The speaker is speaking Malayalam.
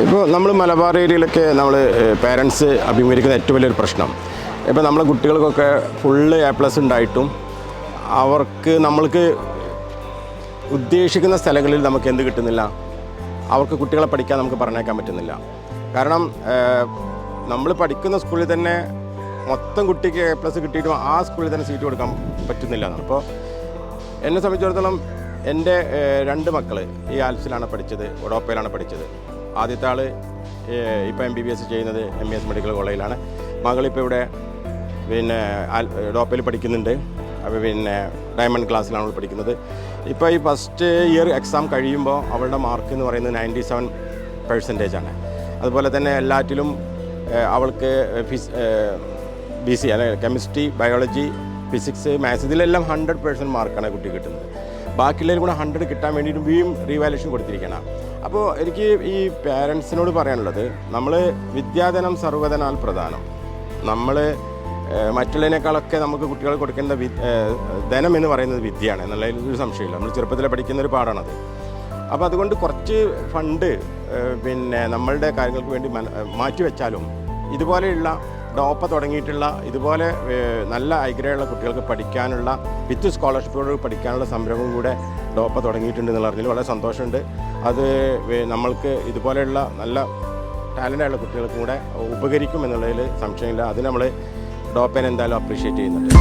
ഇപ്പോൾ നമ്മൾ മലബാർ ഏരിയയിലൊക്കെ നമ്മൾ പേരൻസ് അഭിമുഖീകരിക്കുന്ന ഏറ്റവും വലിയൊരു പ്രശ്നം, ഇപ്പോൾ നമ്മളെ കുട്ടികൾക്കൊക്കെ ഫുള്ള് A+ ഉണ്ടായിട്ടും അവർക്ക് നമ്മൾക്ക് ഉദ്ദേശിക്കുന്ന സ്ഥലങ്ങളിൽ നമുക്ക് എന്ത് കിട്ടുന്നില്ല, അവർക്ക് കുട്ടികളെ പഠിക്കാൻ നമുക്ക് പറഞ്ഞേക്കാൻ പറ്റുന്നില്ല. കാരണം നമ്മൾ പഠിക്കുന്ന സ്കൂളിൽ തന്നെ മൊത്തം കുട്ടിക്ക് A+ കിട്ടിയിട്ടും ആ സ്കൂളിൽ തന്നെ സീറ്റ് കൊടുക്കാൻ പറ്റുന്നില്ല എന്നാണ്. അപ്പോൾ എന്നെ സംബന്ധിച്ചിടത്തോളം എൻ്റെ 2 മക്കൾ ഈ ആൽപ്സിലാണ് പഠിച്ചത്, ഒഡോപ്പയിലാണ് പഠിച്ചത്. ആദ്യത്തെ ആൾ ഇപ്പോൾ MBBS ചെയ്യുന്നത് MES മെഡിക്കൽ കോളേജിലാണ്. മകളിപ്പോൾ ഇവിടെ ഒഡോപ്പയിൽ പഠിക്കുന്നുണ്ട്. അപ്പോൾ ഡയമണ്ട് ക്ലാസ്സിലാണ് അവൾ പഠിക്കുന്നത്. ഇപ്പോൾ ഈ ഫസ്റ്റ് ഇയർ എക്സാം കഴിയുമ്പോൾ അവളുടെ മാർക്ക് എന്ന് പറയുന്നത് 97% അതുപോലെ തന്നെ എല്ലാറ്റിലും അവൾക്ക് BC അല്ലെങ്കിൽ കെമിസ്ട്രി, ബയോളജി, ഫിസിക്സ്, മാത്സ് ഇതിലെല്ലാം 100% മാർക്കാണ് കുട്ടി കിട്ടുന്നത്. ബാക്കിയുള്ളവരും കൂടെ 100 കിട്ടാൻ വേണ്ടിയിട്ട് വീണ്ടും റീവാലുവേഷൻ കൊടുത്തിരിക്കണം. അപ്പോൾ എനിക്ക് ഈ പാരൻസിനോട് പറയാനുള്ളത്, നമ്മൾ വിദ്യാധനം സർവ്വധനാൽ പ്രധാനം. നമ്മൾ മറ്റുള്ളതിനേക്കാളൊക്കെ നമുക്ക് കുട്ടികൾ കൊടുക്കേണ്ട ധനം എന്ന് പറയുന്നത് വിദ്യയാണ് എന്നുള്ളതിൽ ഒരു സംശയമില്ല. നമ്മൾ ചെറുപ്പത്തിൽ പഠിക്കുന്ന ഒരു പാഠമാണത്. അപ്പോൾ അതുകൊണ്ട് കുറച്ച് ഫണ്ട് നമ്മളുടെ കാര്യങ്ങൾക്ക് വേണ്ടി മാറ്റിവെച്ചാലും ഇതുപോലെയുള്ള ഡോപ്പ തുടങ്ങിയിട്ടുള്ള ഇതുപോലെ നല്ല ഐഗ്രയുള്ള കുട്ടികൾക്ക് പഠിക്കാനുള്ള വിത്ത് സ്കോളർഷിപ്പോട് പഠിക്കാനുള്ള സംരംഭം കൂടെ ഡോപ്പ തുടങ്ങിയിട്ടുണ്ട് എന്നുള്ള അറിഞ്ഞതിൽ വളരെ സന്തോഷമുണ്ട്. അത് നമ്മൾക്ക് ഇതുപോലെയുള്ള നല്ല ടാലൻ്റായുള്ള കുട്ടികൾക്കും കൂടെ ഉപകരിക്കും എന്നുള്ളതിൽ സംശയമില്ല. അത് നമ്മൾ ഡോപ്പേനെ എന്തായാലും അപ്രീഷിയേറ്റ് ചെയ്യുന്നുണ്ട്.